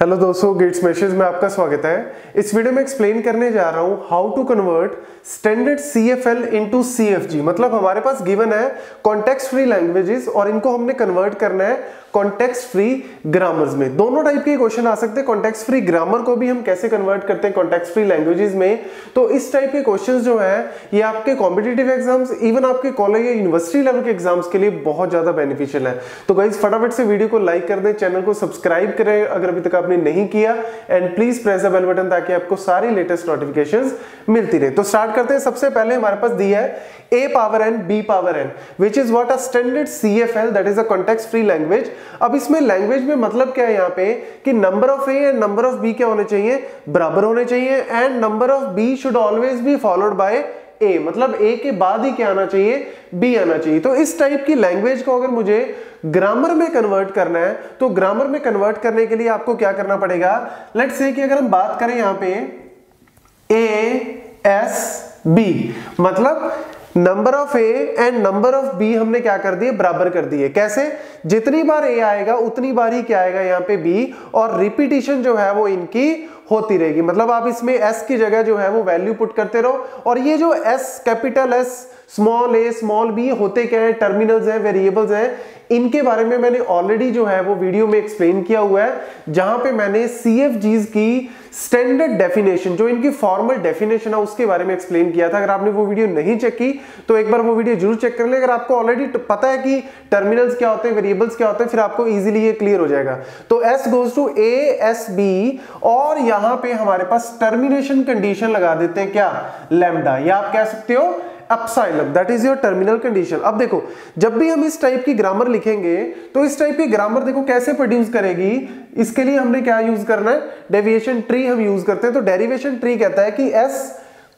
Hello दोस्तों, gate smashers में आपका स्वागत है। इस वीडियो में एक्सप्लेन करने जा रहा हूं how to convert standard CFL into CFG। मतलब हमारे पास गिवन है कॉन्टेक्स्ट फ्री लैंग्वेजेस और इनको हमने कन्वर्ट करना है कॉन्टेक्स्ट फ्री ग्रामर्स में। दोनों टाइप के क्वेश्चन आ सकते हैं। कॉन्टेक्स्ट फ्री ग्रामर को भी हम कैसे कन्वर्ट करते हैं कॉन्टेक्स्ट फ्री लैंग्वेजेस में। तो इस टाइप के क्वेश्चंस जो है ये आपके कॉम्पिटिटिव एग्जाम्स, इवन आपके कॉलेज या यूनिवर्सिटी लेवल के एग्जाम्स के लिए बहुत ज्यादा बेनिफिशियल है। तो गाइस फटाफट से वीडियो को लाइक कर दें, चैनल को सब्सक्राइब करें अगर अभी तक आपने नहीं किया, and please press the bell button ताकि आपको सारी लेटेस्ट नोटिफिकेशंस मिलती रहे। तो स्टार्ट करते हैं। सबसे पहले हमारे पास दी है a power n b power n which is what a standard CFL, that is a context free language। अब इसमें लैंग्वेज में मतलब क्या है यहाँ पे कि number of a and number of b क्या होने चाहिए, बराबर होने चाहिए, and number of b should always be followed bye a। मतलब a के बाद ही क्या आना चाहिए, b आना चाहिए। तो इस टाइप की लैंग्वेज को अगर मुझे ग्रामर में कन्वर्ट करना है तो ग्रामर में कन्वर्ट करने के लिए आपको क्या करना पड़ेगा। लेट्स से कि अगर हम बात करें यहाँ पे a s b, मतलब number of A and number of B हमने क्या कर दिए, बराबर कर दिए। कैसे? जितनी बार ए आएगा उतनी बार ही क्या आएगा यहाँ पे बी, और रिपीटिशन जो है वो इनकी होती रहेगी। मतलब आप इसमें एस की जगह जो है वो वैल्यू पुट करते रहो। और ये जो एस, कैपिटल एस, स्मॉल ए, स्मॉल बी होते क्या है, टर्मिनल्स हैं, वेरिएबल्स हैं। इनके बारे में मैंने ऑलरेडी जो है वो वीडियो में एक्सप्लेन किया हुआ है, जहां पे मैंने CFGs की स्टैंडर्ड डेफिनेशन, जो इनकी फॉर्मल डेफिनेशन है, उसके बारे में एक्सप्लेन किया था। अगर आपने वो वीडियो नहीं चेक की तो एक बार वो वीडियो जरूर चेक कर ले। अगर आपको ऑलरेडी पता है कि टर्मिनल्स क्या होते हैं, वेरिएबल्स क्या होते हैं, फिर आपको इजीली ये क्लियर हो जाएगा। तो S goes to A S B, और यहां पे हमारे पास टर्मिनेशन कंडीशन लगा देते हैं क्या, लैम्डा, या आप कह सकते हो epsilon, that is your terminal condition. अब देखो, जब भी हम इस टाइप की ग्रामर लिखेंगे तो इस टाइप की ग्रामर देखो कैसे प्रोड्यूस करेगी। इसके लिए हमने क्या यूज करना है, डेविएशन ट्री हम यूज करते हैं। तो डेरिवेशन ट्री कहता है कि S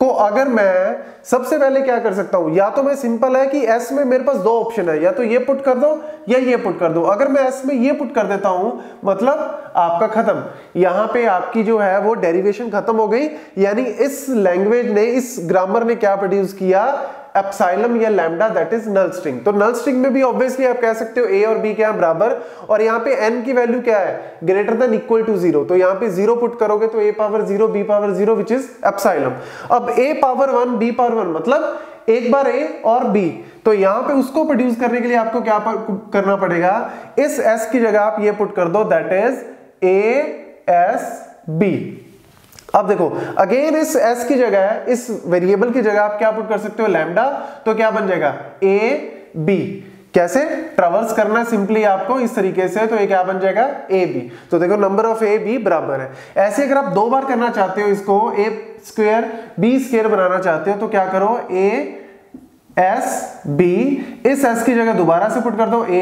को अगर मैं सबसे पहले क्या कर सकता हूं, या तो मैं सिंपल है कि S में मेरे पास दो ऑप्शन है, या तो ये पुट कर दो या ये पुट कर दो। अगर मैं S में ये पुट कर देता हूं मतलब आपका खत्म, यहां पे आपकी जो है वो डेरिवेशन खत्म हो गई। यानी इस लैंग्वेज ने, इस ग्रामर ने क्या प्रोड्यूस किया, एप्सिलॉन या lambda, that is null string. तो नल स्ट्रिंग में भी ऑब्वियसली आप कह सकते हो a और b क्या है, बराबर, और यहाँ पे n की वैल्यू क्या है, ग्रेटर देन इक्वल टू 0। तो यहाँ पे 0 पुट करोगे तो a power 0 b power 0 which is epsilon. अब a पावर 1 b पावर 1 मतलब एक बार a और b, तो यहाँ पे उसको प्रोड्यूस करने के लिए आपको क्या करना पड़ेगा, इस s की जगह आप ये पुट कर दो, that is a s b। अब देखो अगेन इस s की जगह, इस वेरिएबल की जगह आप क्या पुट कर सकते हो, लैम्डा। तो क्या बन जाएगा, a b। कैसे ट्रावर्स करना है सिंपली आपको इस तरीके से, तो ये क्या बन जाएगा, a b। तो देखो नंबर ऑफ a b बराबर है। ऐसे अगर आप दो बार करना चाहते हो, इसको a स्क्वायर b स्क्वायर बनाना चाहते हो, तो क्या करो, a S B, इस S की जगह दोबारा से पुट कर दो A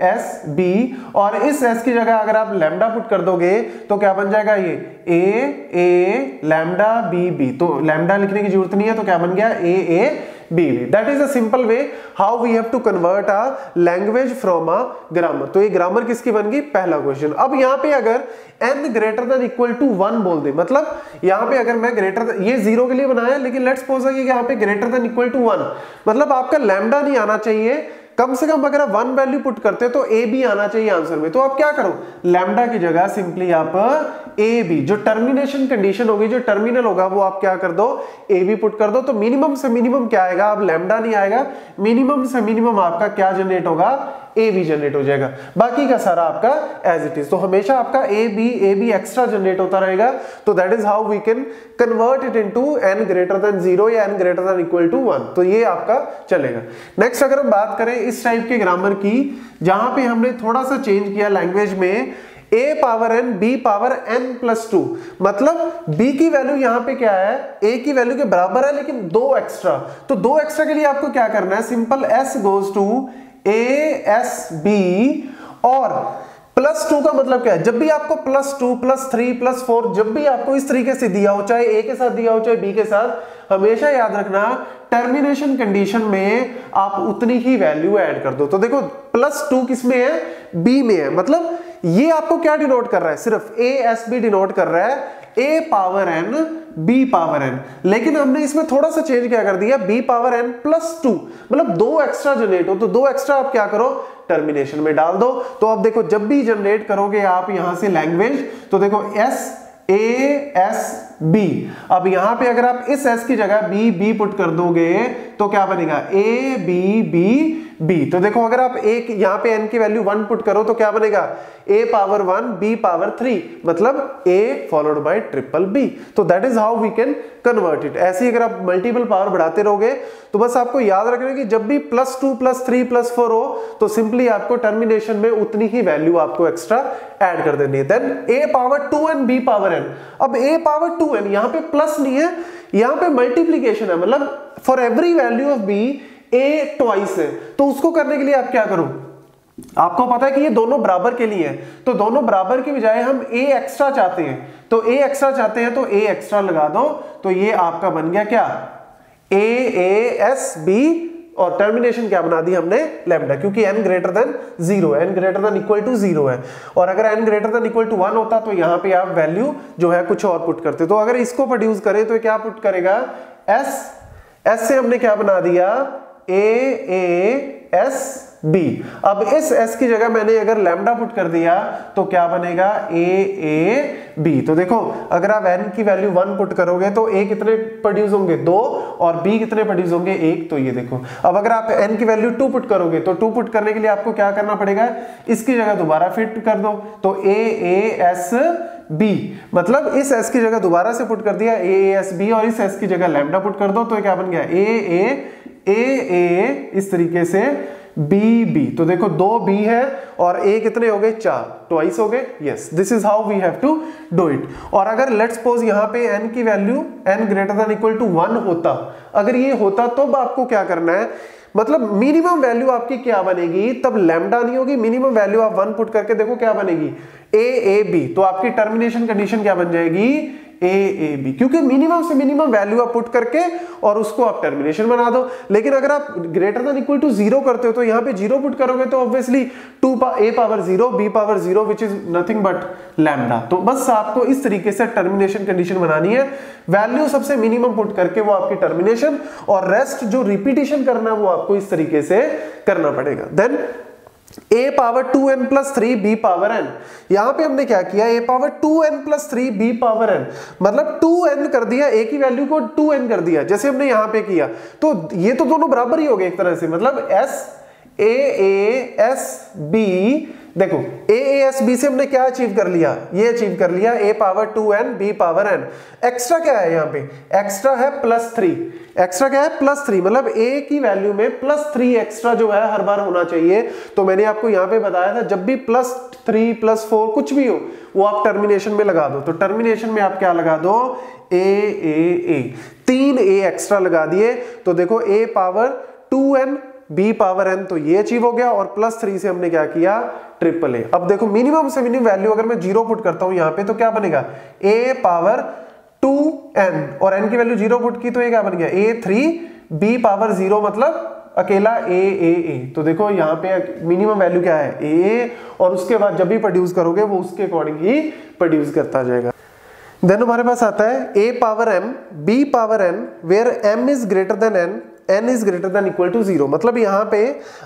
S B, और इस S की जगह अगर आप लैम्डा पुट कर दोगे तो क्या बन जाएगा, ये A लैम्डा B B। तो लैम्डा लिखने की जरूरत नहीं है, तो क्या बन गया, A B B। That is a simple way how we have to convert a language from a grammar. तो ये ग्रामर किसकी बन गई, पहला क्वेश्चन। अब यहाँ पे अगर n greater than equal to 1 बोल दे, मतलब यहाँ पे अगर मैं ग्रेटर, ये 0 के लिए बनाया, लेकिन लेट्स सपोज कि यहाँ पे ग्रेटर देन इक्वल टू 1, मतलब आपका लैम्डा नहीं आना चाहिए, कम से कम अगर आप 1 वैल्यू पुट करते हो तो a b आना चाहिए आंसर में। तो आप क्या करो, लैम्डा की जगह सिंपली आप a b, जो टर्मिनेशन कंडीशन होगी, जो टर्मिनल होगा, वो आप क्या कर दो, a b पुट कर दो। तो मिनिमम से मिनिमम क्या आएगा, अब लैम्डा नहीं आएगा, मिनिमम से मिनिमम आपका क्या जनरेट होगा, a b जनरेट हो जाएगा, बाकी का सारा आपका एज इट इज। तो हमेशा आपका a b एक्स्ट्रा जनरेट होता रहेगा। तो that is how we can convert it into n greater than 0 या n greater than equal to 1। तो ये आपका चलेगा। नेक्स्ट अगर हम बात करें इस टाइप के ग्रामर की, जहां पे हमने थोड़ा सा चेंज किया लैंग्वेज में, a power n b power n plus 2, मतलब b की वैल्यू यहां पे क्या है, a की वैल्यू के बराबर है, लेकिन 2 एक्स्ट्रा। तो 2 एक्स्ट्रा के लिए आपको क्या करना है, simple s goes to a s b, और प्लस 2 का मतलब क्या है, जब भी आपको प्लस 2 प्लस 3 प्लस 4 जब भी आपको इस तरीके से दिया हो, चाहे a के साथ दिया हो चाहे b के साथ, हमेशा याद रखना टर्मिनेशन कंडीशन में आप उतनी ही वैल्यू ऐड कर दो। तो देखो प्लस 2 किस में है, b में है, मतलब ये आपको क्या डिनोट कर रहा है, सिर्फ a s b डिनोट कर रहा है a power n b power n, लेकिन हमने इसमें थोड़ा सा चेंज क्या कर दिया, b पावर n प्लस 2, मतलब 2 एक्स्ट्रा जनरेट हो तो 2 एक्स्ट्रा आप क्या करो, टर्मिनेशन में डाल दो। तो अब देखो जब भी जनरेट करोगे आप यहां से लैंग्वेज, तो देखो s a s b, अब यहां पे अगर आप इस s की जगह b b पुट कर दोगे तो क्या बनेगा, a b b b। तो देखो अगर आप एक यहां पे n की वैल्यू 1 पुट करो तो क्या बनेगा, a पावर 1 b पावर 3, मतलब a followed by triple b। तो that is how we can convert it. ऐसे ही अगर आप मल्टीपल पावर बढ़ाते रहोगे तो बस आपको याद रखना है कि जब भी +2 +3 +4 हो तो सिंपली आपको टर्मिनेशन में उतनी ही वैल्यू आपको एक्स्ट्रा ऐड कर देनी है। Then a power 2n b power n, अब a पावर 2n यहां पे प्लस नहीं है, यहां पे मल्टीप्लीकेशन है, मतलब for every value of b a twice है। तो उसको करने के लिए आप क्या करो, आपको पता है कि ये दोनों बराबर के लिए है, तो दोनों बराबर के बजाय हम a एक्स्ट्रा चाहते हैं, तो a एक्स्ट्रा चाहते हैं तो a एक्स्ट्रा लगा दो, तो ये आपका बन गया क्या, a s b, और टर्मिनेशन क्या बना दी हमने, लैम्डा, क्योंकि n ग्रेटर देन 0 है, n greater than equal to 0 है। और अगर n greater than equal to 1 होता तो यहाँ पे आप वैल्यू जो है कुछ और पुट करते। तो अगर इसको प्रोड्यूस करें तो क्या पुट करेगा, s से हमने क्या बना दिया, a s b। अब इस s की जगह मैंने अगर लैम्डा पुट कर दिया तो क्या बनेगा, a b। तो देखो अगर आप n की वैल्यू 1 पुट करोगे तो a कितने प्रोड्यूस होंगे, 2, और b कितने प्रोड्यूस होंगे, 1। तो ये देखो अब अगर आप n की वैल्यू 2 पुट करोगे तो 2 पुट करने के लिए आपको क्या करना पड़ेगा, इसकी जगह दोबारा फिट कर दो, तो a s b, मतलब इस s की जगह दोबारा से पुट कर दिया a s b, और इस s की जगह लैम्डा पुट कर दो तो क्या बन गया, a इस तरीके से b b। तो देखो 2 b है और a कितने हो गए, 4, ट्वाइस हो गए। Yes, this is how we have to do it. और अगर लेट्स सपोज यहाँ पे n की value n greater than equal to 1 होता, अगर ये होता तो आपको क्या करना है, मतलब मिनिमम वैल्यू आपकी क्या बनेगी, तब लैम्डा नहीं होगी, मिनिमम वैल्यू आप 1 पुट करके देखो क्या बनेगी, a b। तो आपकी टर्मिनेशन कंडीशन क्या बन जाएगी, a b, क्योंकि मिनिमम से मिनिमम वैल्यू आप पुट करके और उसको आप टर्मिनेशन बना दो। लेकिन अगर आप ग्रेटर देन इक्वल टू 0 करते हो तो यहाँ पे 0 पुट करोगे तो obviously a power 0 b power 0 which is nothing but lambda. तो बस आपको इस तरीके से टर्मिनेशन कंडीशन बनानी है, वैल्यू सबसे मिनिमम पुट करके वो आपकी टर्मिनेशन, और रेस्ट जो रिपीटिशन करना है वो आपको इस तरीके से करना पड़ेगा। Then a power 2n plus 3 b power n, यहां पे हमने क्या किया, a power 2n plus 3 b power n, मतलब 2n कर दिया, a की वैल्यू को 2n कर दिया जैसे हमने यहां पे किया। तो ये तो दोनों बराबर ही हो गए एक तरह से, मतलब a s b, देखो a s b से हमने क्या अचीव कर लिया, ये अचीव कर लिया a power 2n b power n। Extra क्या है यहाँ पे, एक्स्ट्रा है +3, एक्स्ट्रा क्या है +3, मतलब a की वैल्यू में +3 एक्स्ट्रा जो है हर बार होना चाहिए। तो मैंने आपको यहाँ पे बताया था जब भी +3 +4 कुछ भी हो वो आप टर्मिनेशन में लगा दो। तो टर्मिनेशन में आप क्या लगा दो, a 3 a एक्स्ट्रा लगा दिए। तो देखो a power 2n b power n, तो ये अचीव हो गया, और +3 से हमने क्या किया, ट्रिपल a। अब देखो मिनिमम से मिनिमम वैल्यू अगर मैं 0 पुट करता हूं यहाँ पे तो क्या बनेगा, a पावर 2n, और n की वैल्यू 0 पुट की तो ये क्या बन गया, a3 b पावर 0, मतलब अकेला a। तो देखो यहाँ पे मिनिमम वैल्यू क्या है, a, और उसके बाद जब भी प्रोड्यूस करोगे वो उसके अकॉर्डिंग ही प्रोड्यूस करता जाएगा। देन हमारे पास आता है a power m b power n where m is greater than n is greater than equal to 0। मतलब यहाँ पे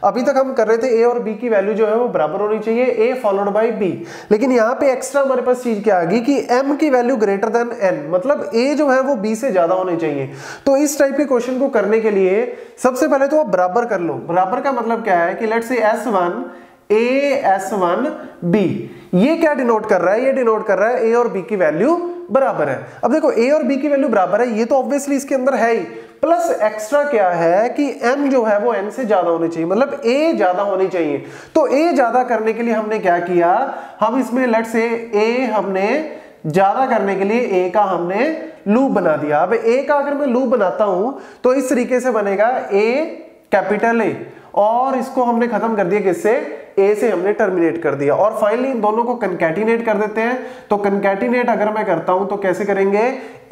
अभी तक हम कर रहे थे a और b की वैल्यू जो है वो बराबर होनी चाहिए, a फॉलोड बाय b, लेकिन यहाँ पे एक्स्ट्रा हमारे पास चीज क्या आ गई कि m की वैल्यू ग्रेटर देन n, मतलब a जो है वो b से ज्यादा होनी चाहिए। तो इस टाइप के क्वेश्चन को करने के लिए सबसे पहले तो आप बराबर कर लो। बराबर का मतलब क्या है कि let's say s1 a s1 b, ये क्या डिनोट कर रहा है, ये डिनोट कर रहा है a और b की वैल्यू बराबर है। अब देखो a और b की वैल्यू बराबर है, ये तो ऑब्वियसली इसके अंदर है ही, प्लस एक्स्ट्रा क्या है कि m जो है वो n से ज्यादा होनी चाहिए, मतलब a ज्यादा होनी चाहिए। तो a ज्यादा करने के लिए हमने क्या किया, हम इसमें लेट्स से a हमने ज्यादा करने के लिए a का हमने लूप बना दिया। अब a का अगर मैं लूप बनाता हूं तो इस तरीके से बनेगा a कैपिटल A, और इसको हमने खत्म कर दिया किससे, a से हमने टर्मिनेट कर दिया, और फाइनली इन दोनों को कंकैटिनेट कर देते हैं। तो कंकैटिनेट अगर मैं करता हूं तो कैसे करेंगे,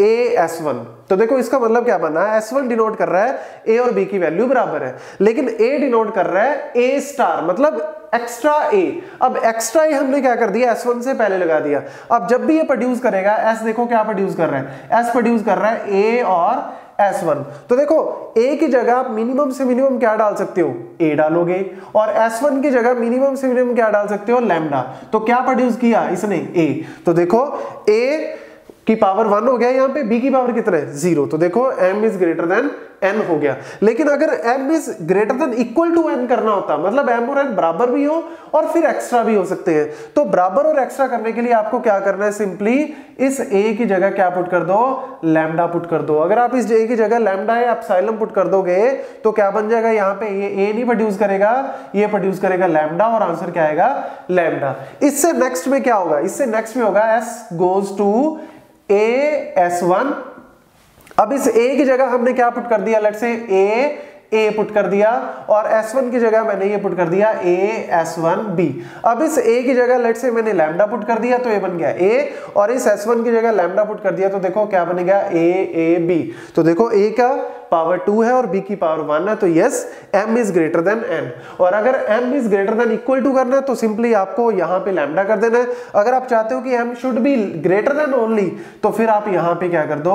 a s1। तो देखो इसका मतलब क्या बना, s1 डिनोट कर रहा है a और b की वैल्यू बराबर है, लेकिन a डिनोट कर रहा है a स्टार, मतलब एक्स्ट्रा ए। अब एक्स्ट्रा ए हमने क्या कर दिया, S1 से पहले लगा दिया। अब जब भी ये प्रोड्यूस करेगा, S देखो क्या प्रोड्यूस कर रहा है, S प्रोड्यूस कर रहा है A और S1। तो देखो A की जगह आप मिनिमम से मिनिमम क्या डाल सकते हो, A डालोगे, और S1 की जगह मिनिमम से मिनिमम क्या डाल सकते हो, लैम्डा। तो क्या प्रोड्यूस किया इसने, A। तो देखो A की पावर 1 हो गया, यहाँ पे B की पावर कितना है, 0। तो देखो m is greater than n हो गया। लेकिन अगर m is greater than equal to n करना होता, मतलब m और n बराबर भी हो और फिर एक्स्ट्रा भी हो सकते हैं, तो बराबर और एक्स्ट्रा करने के लिए आपको क्या करना है, सिंपली इस a की जगह क्या पुट कर दो, लैम्डा पुट कर दो। अगर आप इस a की जगह लैम्डा या एप्सिलॉन पुट कर दोगे तो क्या बन जाएगा, यहाँ पे ये a नहीं प्रोड्यूस करेगा, ये प्रोड्यूस करेगा लैम्डा, और आंसर क्या आएगा, लैम्डा। इससे नेक्स्ट में क्या होगा, इससे नेक्स्ट में होगा s गोज टू AS1। अब इस A की जगह हमने क्या पुट कर दिया, लेट्स से A पुट कर दिया, और S1 की जगह मैंने ये पुट कर दिया AS1B। अब इस A की जगह लेट्स से मैंने लैम्डा पुट कर दिया, तो ये बन गया A, और इस S1 की जगह लैम्डा पुट कर दिया, तो देखो क्या बनेगा, AAB। तो देखो A का पावर 2 है और B की पावर 1 है, तो yes m is greater than n। और अगर m is greater than equal to करना है तो सिंपली आपको यहाँ पे लैम्डा कर देना है। अगर आप चाहते हो कि m should be greater than only, तो फिर आप यहाँ पे क्या कर दो,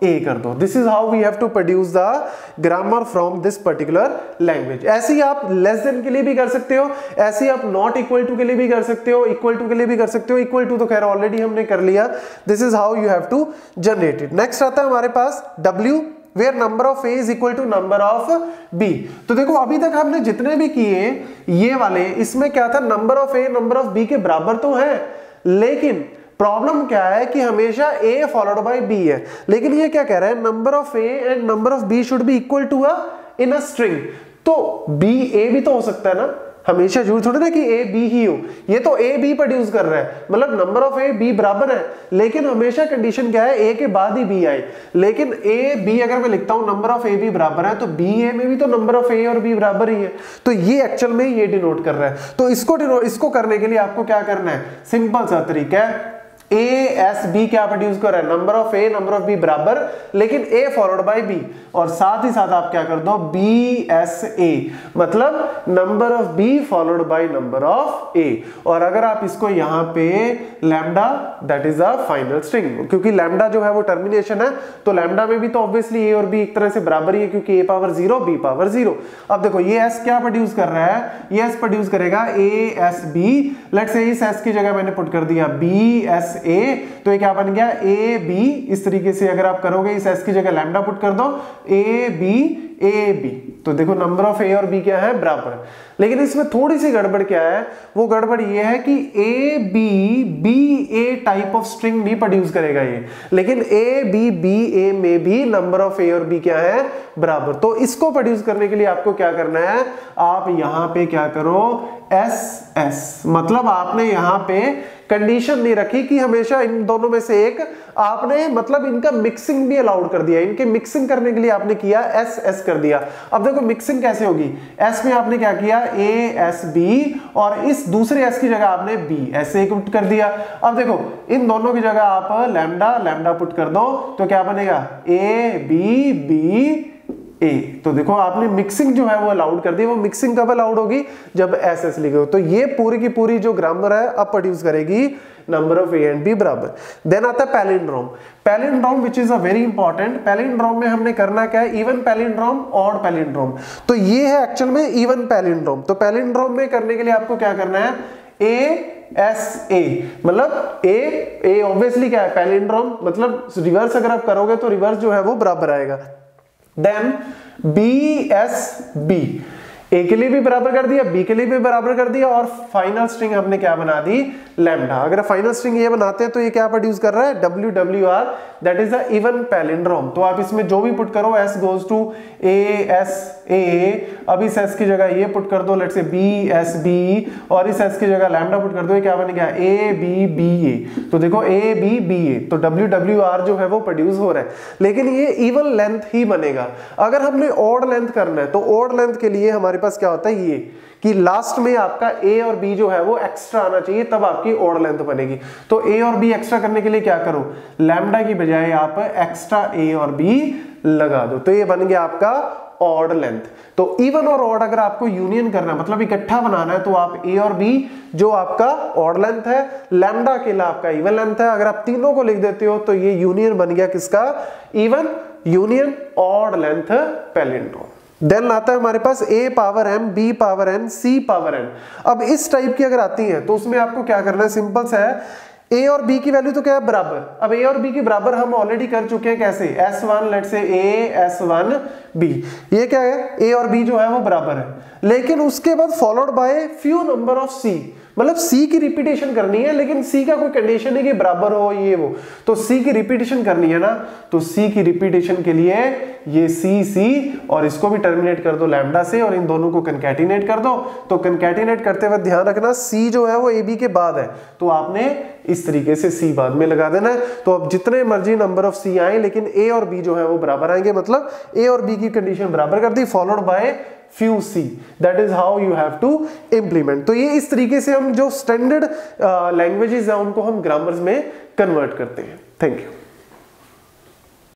a कर दो। This is how we have to produce the grammar from this particular language. ऐसे ही आप लेस देन के लिए भी कर सकते हो, ऐसे ही आप नॉट इक्वल टू के लिए भी कर सकते हो, इक्वल टू के लिए भी कर सकते हो। इक्वल टू तो खैर ऑलरेडी हमने कर लिया। This is how you have to generate it. Next आता है हमारे पास w, where number of a is equal to number of b। तो देखो अभी तक हमने जितने भी किए ये वाले, इसमें क्या था, number of a number of b के बराबर तो है, लेकिन प्रॉब्लम क्या है कि हमेशा a फॉलोड बाय b है। लेकिन ये क्या कह रहा है, number of a and number of b should be equal to in a string. तो b a भी तो हो सकता है ना, हमेशा जरूर थोड़ी ना कि ए बी ही हो। ये तो ए बी प्रोड्यूस कर रहा है, मतलब नंबर ऑफ ए बी बराबर है, लेकिन हमेशा कंडीशन क्या है, ए के बाद ही बी आए। लेकिन ए बी अगर मैं लिखता हूं नंबर ऑफ ए बी बराबर है, तो बी ए में भी तो नंबर ऑफ ए और बी बराबर ही है। तो ये एक्चुअल में ये डिनोट कर रहा है। तो इसको करने के लिए आपको क्या करना है, सिंपल सा तरीका है, ए एस बी क्या प्रोड्यूस कर रहा है, number of A number of B बराबर, लेकिन ए फॉलोड बाय बी, और साथ ही साथ आप क्या कर दो, बी एस ए, मतलब number of B followed by number of A. और अगर आप इसको यहां पे lambda, that is a final string, क्योंकि लैम्डा जो है वो टर्मिनेशन है, तो लैम्डा में भी तो ऑब्वियसली ए और बी एक तरह से बराबर ही है, क्योंकि ए पावर 0 बी पावर 0। अब देखो ये एस क्या प्रोड्यूस कर रहा है, ये एस प्रोड्यूस करेगा ए एस बी। लेट्स से इस एस की जगह मैंने पुट कर दिया बी एस ए, तो ये क्या बन गया, ए बी। इस तरीके से अगर आप करोगे, इस एस की जगह लैम्डा पुट कर दो, ए बी, तो देखो नंबर ऑफ ए और बी क्या है, बराबर। लेकिन इसमें थोड़ी सी गड़बड़ क्या है, वो गड़बड़ ये है कि A B A type of string नहीं प्रोड्यूस करेगा ये, लेकिन ए बी ए में भी नंबर ऑफ ए और बी क्या है, बराबर। तो इसको प्रोड्यूस करने के लिए आपको क्या करना है, आप यहां पे क्या करो, एस, मतलब आपने यहां पे कंडीशन नहीं रखी कि हमेशा इन दोनों में से एक, आपने मतलब इनका मिक्सिंग भी अलाउड कर दिया। इनके मिक्सिंग करने के लिए आपने किया एस कर दिया। अब देखो मिक्सिंग कैसे होगी, एस में आपने क्या किया, ए एस बी, और इस दूसरे एस की जगह आपने बी एस ए पुट कर दिया। अब देखो इन दोनों की जगह आप लैम्डा पुट कर दो, तो क्या बनेगा, ए बी ए। तो देखो आपने मिक्सिंग जो है वो अलाउड कर दी। वो मिक्सिंग कब अलाउड होगी, जब एस एस लिखे हो। तो ये पूरी की पूरी जो ग्रामर है अब प्रोड्यूस करेगी number of A and B बराबर। देन आता है palindrome. Palindrome which is a very important. Palindrome में हमने करना क्या है, इवन पैलिंड्रोम, ऑड पैलिंड्रोम। तो ये है एक्चुअल में इवन पैलिंड्रोम। तो पैलिंड्रोम में करने के लिए आपको क्या करना है, ए एस ए, मतलब ए ऑब्वियसली क्या है, पैलिंड्रोम, मतलब रिवर्स अगर आप करोगे तो रिवर्स जो है वो बराबर आएगा। देन बी एस बी, ए के लिए भी बराबर कर दिया, बी के लिए भी बराबर कर दिया, और फाइनल स्ट्रिंग हमने क्या बना दी, लैम्डा। अगर फाइनल स्ट्रिंग ये बनाते हैं तो ये क्या प्रोड्यूस कर रहा है, WWR, that is the even palindrome. तो आप इसमें जो भी पुट करो, S goes to A S A, अब इस S की जगह ये पुट कर दो, let's say B S B, और इस S की जगह लैम्डा पुट कर दो, ये क्या बन गया, ए बी ए। तो देखो ए बी ए, तो WWR जो है वो प्रोड्यूस हो रहा है, लेकिन ये इवन लेंथ ही बनेगा। अगर हमने ऑड लेंथ करना है तो ऑड लेंथ के लिए हमारे पास क्या होता है, ये कि लास्ट में आपका ए और बी जो है वो एक्स्ट्रा आना चाहिए, तब आपकी ऑड लेंथ बनेगी। तो ए और बी एक्स्ट्रा करने के लिए क्या करो, लैम्डा की बजाय आप एक्स्ट्रा ए और बी लगा दो, तो ये बन गया आपका ऑड लेंथ। तो इवन और ऑड अगर आपको यूनियन करना है, मतलब इकट्ठा बनाना है, तो आप ए और बी जो आपका ऑड लेंथ है, लैम्डा अकेला आपका इवन लेंथ है, अगर आप तीनों को लिख देते हो तो ये यूनियन बन गया किसका, even union odd length palindrome. Then आता है हमारे पास a power m, b power n, c power n। अब इस टाइप की अगर आती है तो उसमें आपको क्या करना है, सिंपल सा है, a और b की वैल्यू तो क्या है, बराबर। अब a और b की बराबर हम ऑलरेडी कर चुके हैं, कैसे, s1 लेट से a s1 b, ये क्या है, a और b जो है वो बराबर है, लेकिन उसके बाद followed by few number of c, मतलब c की रिपीटेशन करनी है, लेकिन c का कोई कंडीशन है कि बराबर हो ये वो, तो c की रिपीटेशन करनी है ना, तो c की रिपीटेशन के लिए ये c और इसको भी टर्मिनेट कर दो लैम्डा से और इन दोनों को कंकैटिनेट कर दो। तो कंकैटिनेट करते वक्त ध्यान रखना c जो है वो ab के बाद है, तो आपने इस तरीके से c बाद में लगा देना है। तो अब जितने मर्जी नंबर ऑफ c आए, लेकिन a और b जो है वो बराबर आएंगे, मतलब a और b की कंडीशन बराबर कर दी, followed by few c, that is how you have to implement। तो ये इस तरीके से हम जो स्टैंडर्ड लैंग्वेजेस हैं उनको हम ग्रामर्स में कन्वर्ट करते हैं। Thank you.